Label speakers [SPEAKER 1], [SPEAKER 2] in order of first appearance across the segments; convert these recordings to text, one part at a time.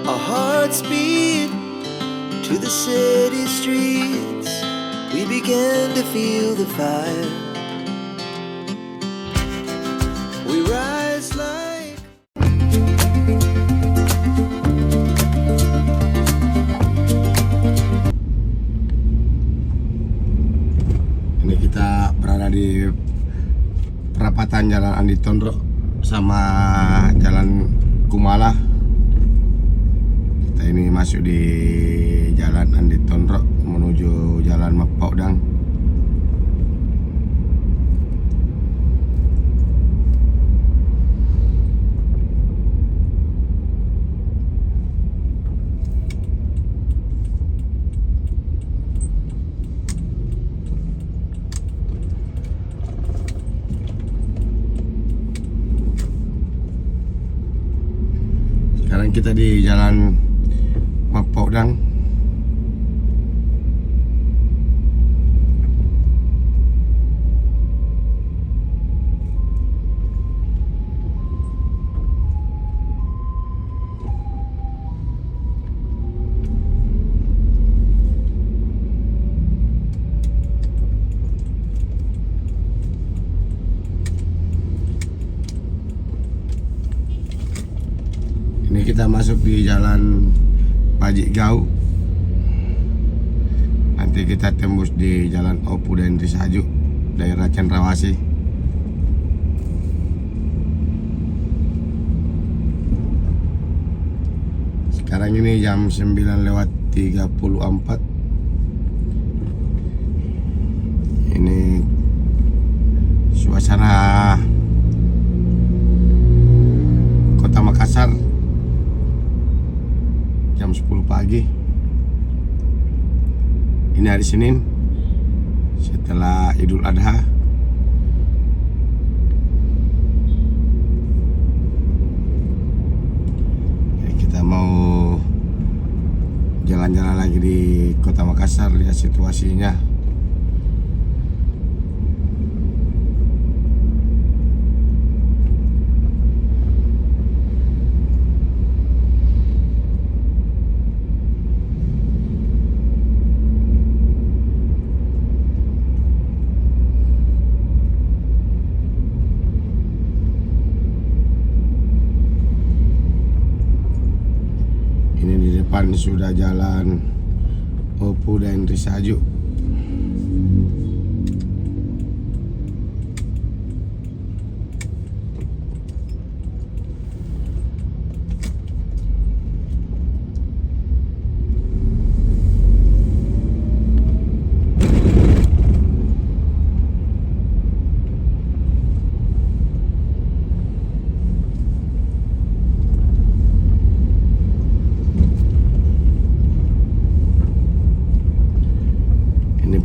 [SPEAKER 1] Our hearts beat to the city streets. We began to feel the fire. We rise like
[SPEAKER 2] Ini kita berada di perapatan Jalan Andi Tondro sama Jalan Kumala. Kita ini masuk di Jalan Andi Tondro menuju Jalan Mapaudang. Sekarang kita di Jalan Mapaudang. Ini kita masuk di Jalan Pajik Gau. Nanti kita tembus di Jalan Opu dan Risaju, daerah Cendrawasih. Sekarang ini jam 9:34. Ini suasana Kota Makassar jam 10 pagi. Ini hari Senin setelah Idul Adha. Kita mau jalan-jalan lagi di Kota Makassar, lihat situasinya. Ini di depan sudah Jalan Opu dan Risaju.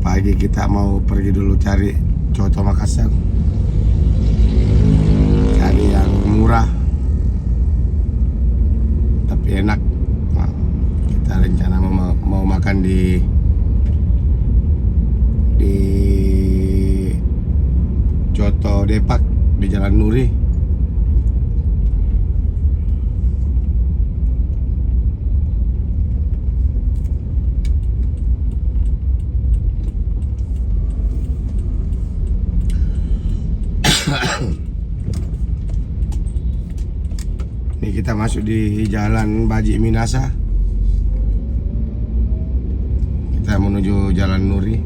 [SPEAKER 2] Pagi kita mau pergi dulu cari coto Makassar, cari yang murah tapi enak. Nah, kita rencana mau makan di Coto Depak di Jalan Nuri. Ini kita masuk di Jalan Baji Minasa. Kita menuju Jalan Nuri.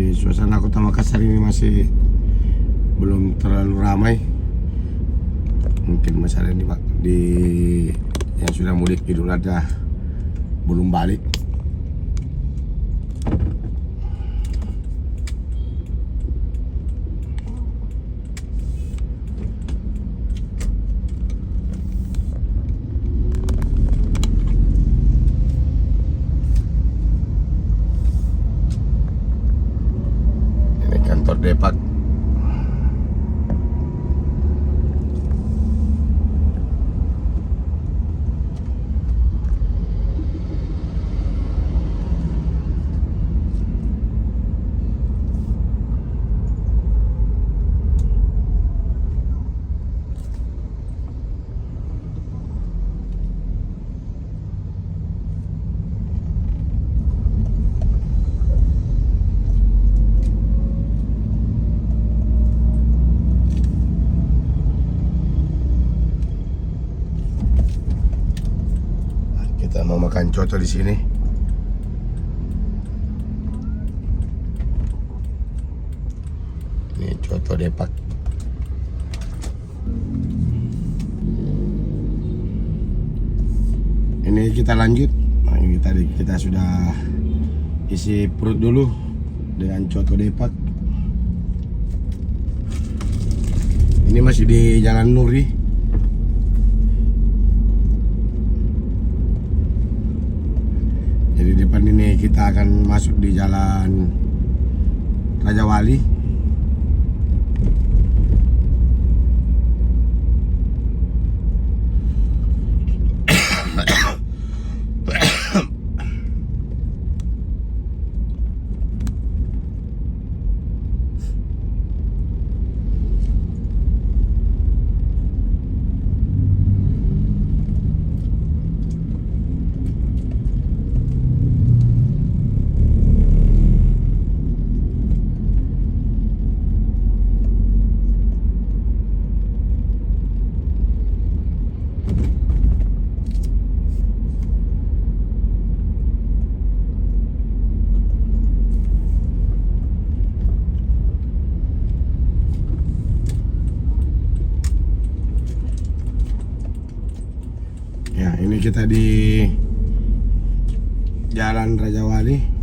[SPEAKER 2] Suasana Kota Makassar ini masih belum terlalu ramai. Mungkin masalah di yang sudah mudik Idul Adha belum balik. Ini kantor Depak. Kita mau makan coto di sini. Ini coto Depak. Ini kita lanjut. Nah, ini tadi kita sudah isi perut dulu dengan coto Depak. Ini masih di Jalan Nuri. Jadi depan ini kita akan masuk di Jalan Raja Wali. Ya, ini kita di Jalan Raja Wali.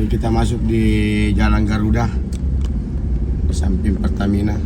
[SPEAKER 2] Ini kita masuk di Jalan Garuda di samping Pertamina.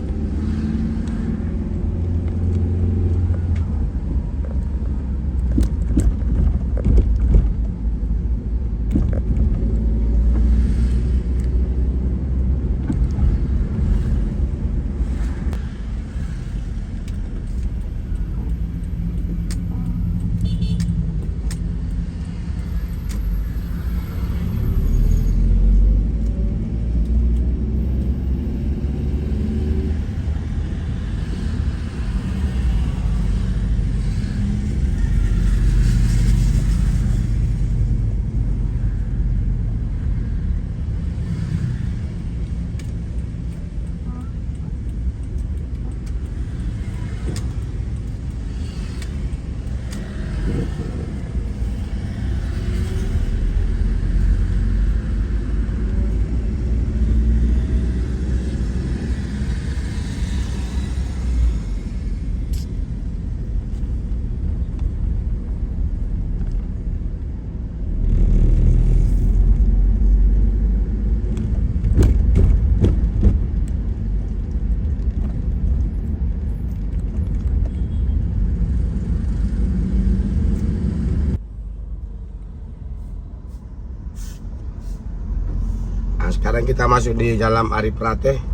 [SPEAKER 2] Sekarang kita masuk di Jalan Ari Prate.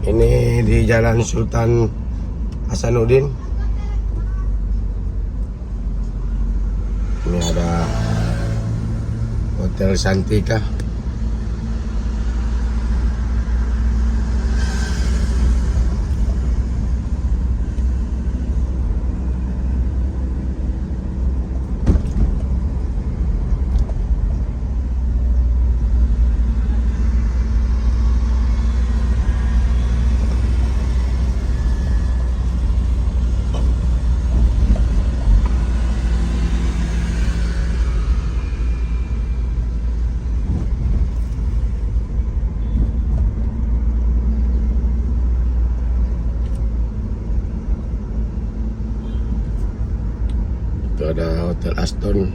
[SPEAKER 2] Ini di Jalan Sultan Hasanuddin. Ini ada Hotel Santika. Itu ada Hotel Aston.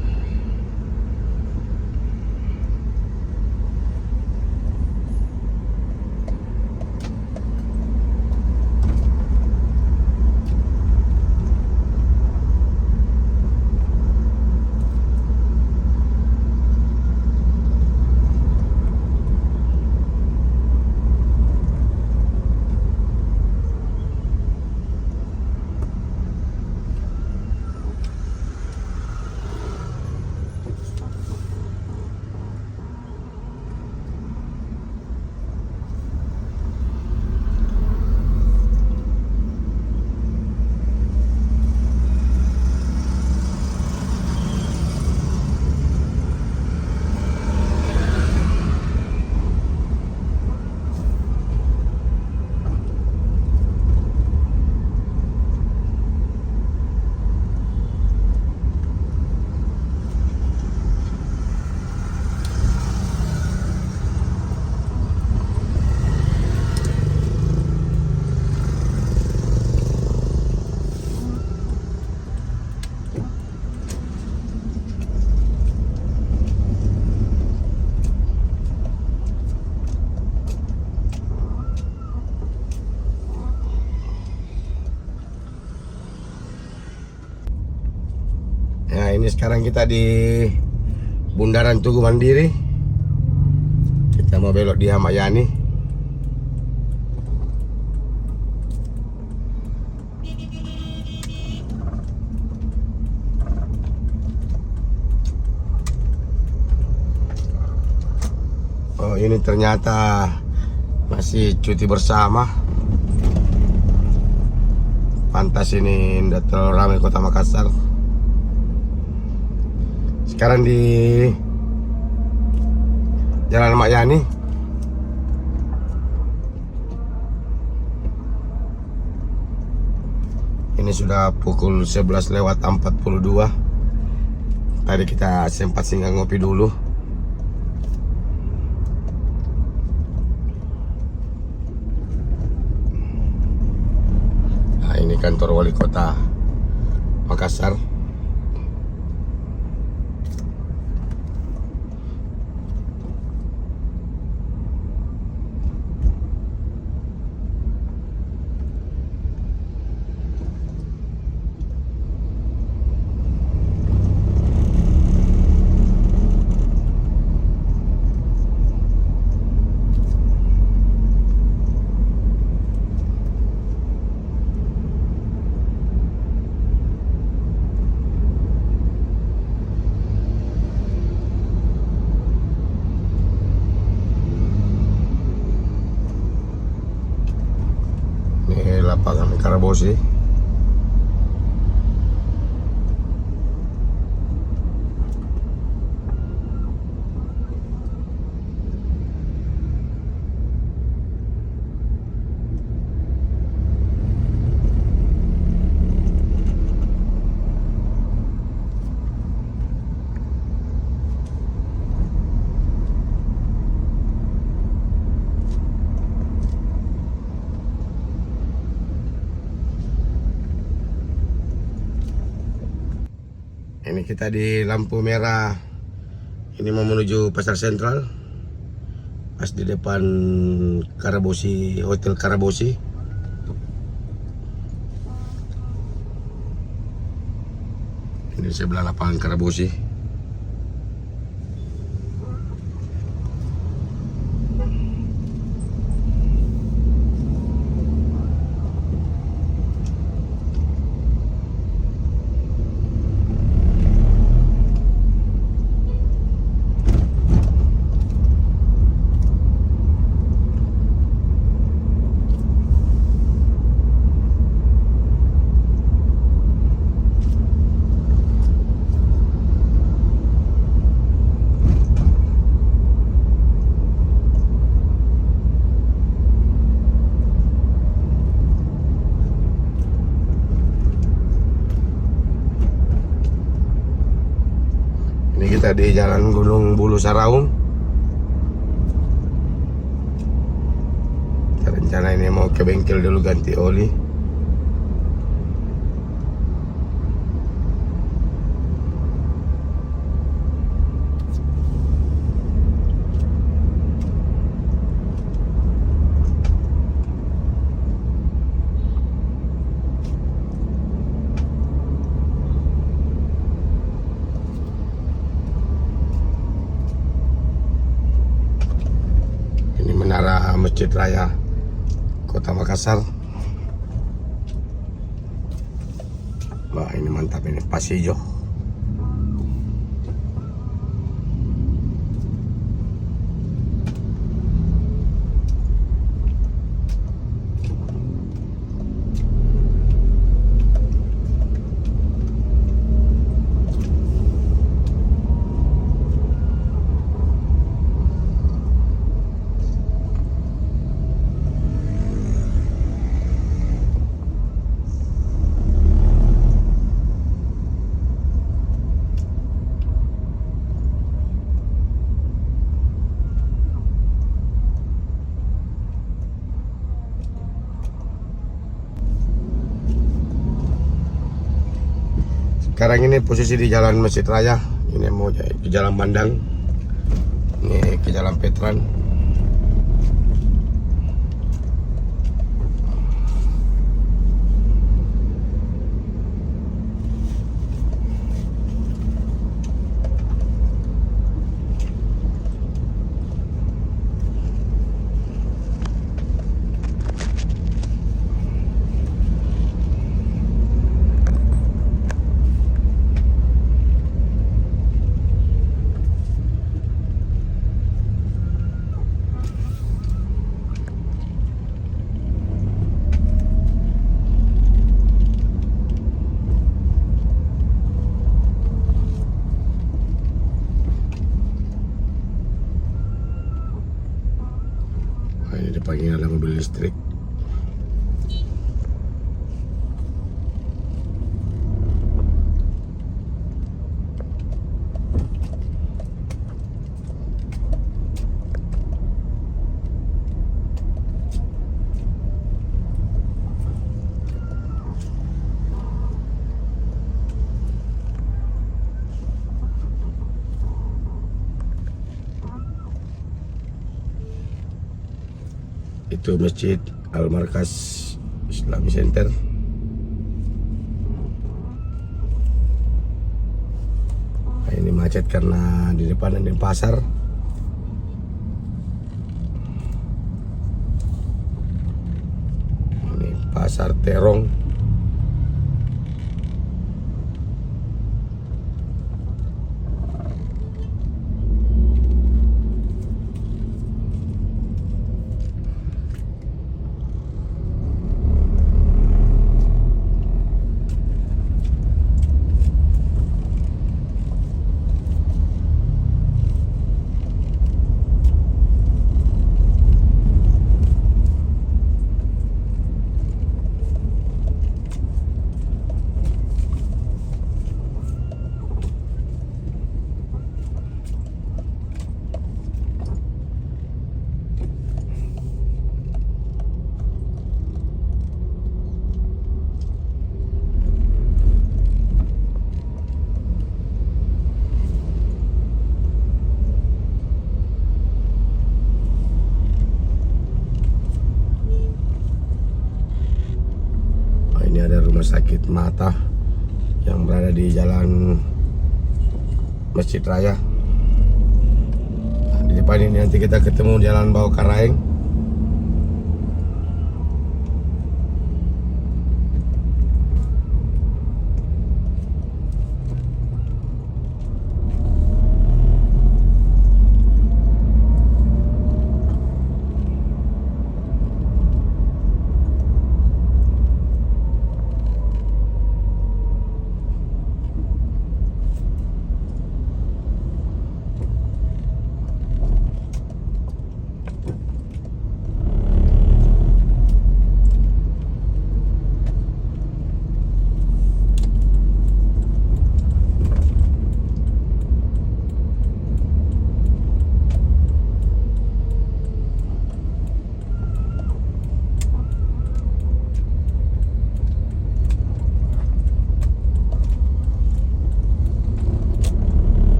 [SPEAKER 2] Nah, ini sekarang kita di Bundaran Tugu Mandiri. Kita mau belok di Ahmad Yani. Oh, ini ternyata masih cuti bersama. Pantas ini tidak terlalu ramai Kota Makassar. Sekarang di Jalan Ahmad Yani. Ini sudah pukul 11:42. Tadi kita sempat singgah ngopi dulu. Nah, ini kantor wali kota Makassar. Karabosi. Ini kita di lampu merah. Ini mau menuju Pasar Sentral. Pas di depan Karabosi, Hotel Karabosi. Ini sebelah lapangan Karabosi. Ini kita di Jalan Gunung Bulu Saraung. Kita rencana ini mau ke bengkel dulu ganti oli. Menara Masjid Raya Kota Makassar. Wah, ini mantap ini, pas hijau. Sekarang ini posisi di Jalan Masjid Raya. Ini mau ke Jalan Bandang. Ini ke Jalan Petran. Ini depannya ada mobil listrik. Itu Masjid Al-Markas Islamic Center. Nah, ini macet karena di depan ada pasar. Ini Pasar Terong. mata yang berada di jalan Masjid Raya. Nah, di depan ini nanti kita ketemu jalan Bau Karaeng.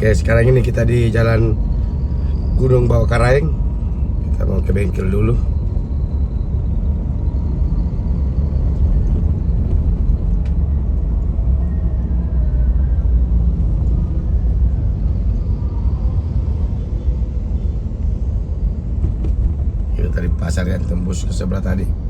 [SPEAKER 2] Oke, sekarang ini kita di jalan Gunung Bau Karaeng. Kita mau ke bengkel dulu. Ini tadi pasar yang tembus ke sebelah tadi.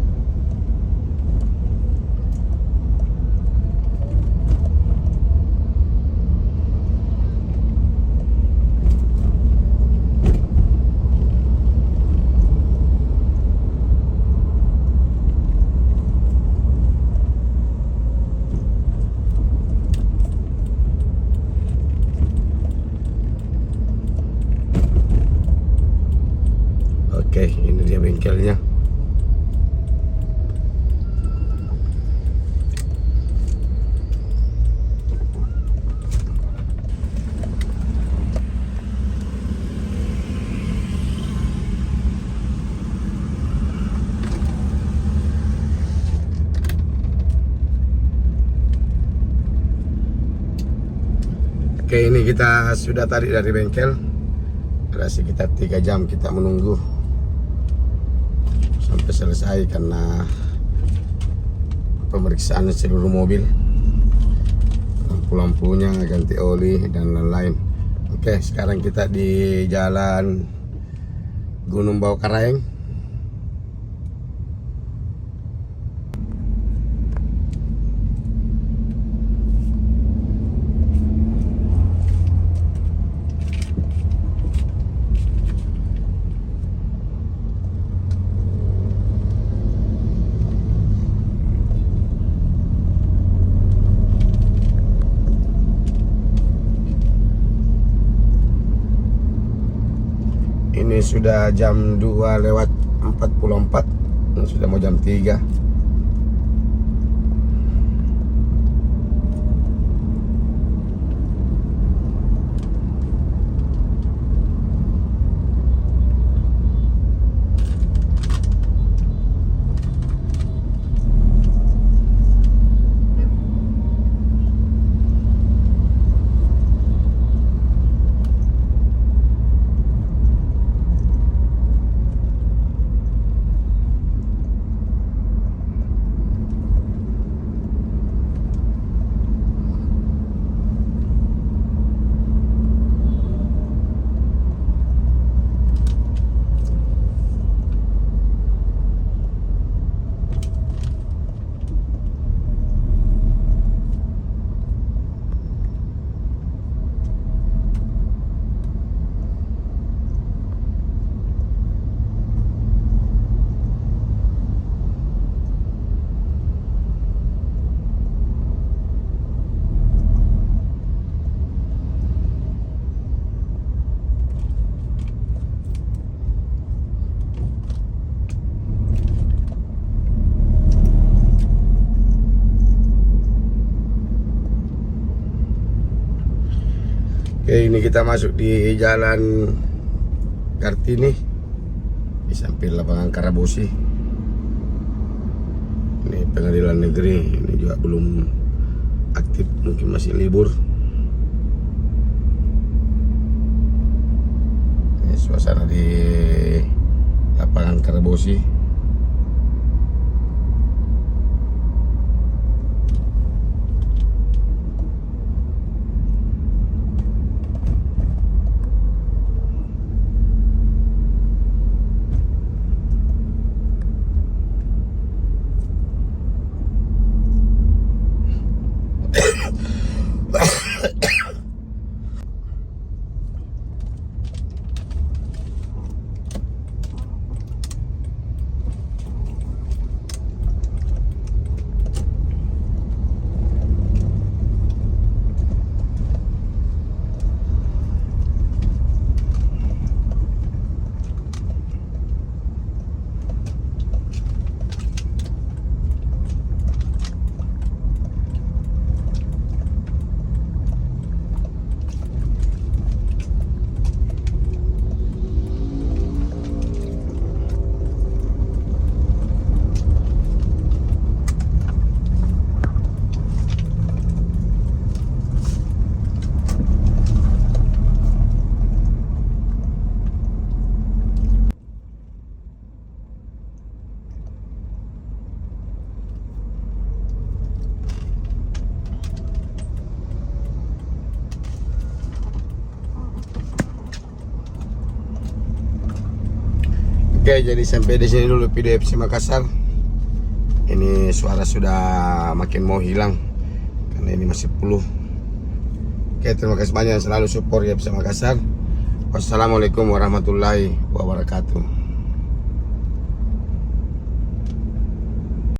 [SPEAKER 2] Oke, ini dia bengkelnya. Oke, ini kita sudah tadi dari bengkel. Ada sekitar 3 jam kita menunggu sampai selesai karena pemeriksaan seluruh mobil, lampu-lampunya, ganti oli dan lain-lain. Oke, sekarang kita di jalan Gunung Bau Karaeng. Ini sudah jam 2:44, sudah mau jam 3. Oke, ini kita masuk di Jalan Kartini di samping lapangan Karabosi. Ini pengadilan negeri, ini juga belum aktif, mungkin masih libur. Karabosi. Oke, jadi sampai di sini dulu video FC Makassar. Ini suara sudah makin mau hilang karena ini masih peluh. Oke, terima kasih banyak selalu support FC Makassar. Wassalamualaikum warahmatullahi wabarakatuh.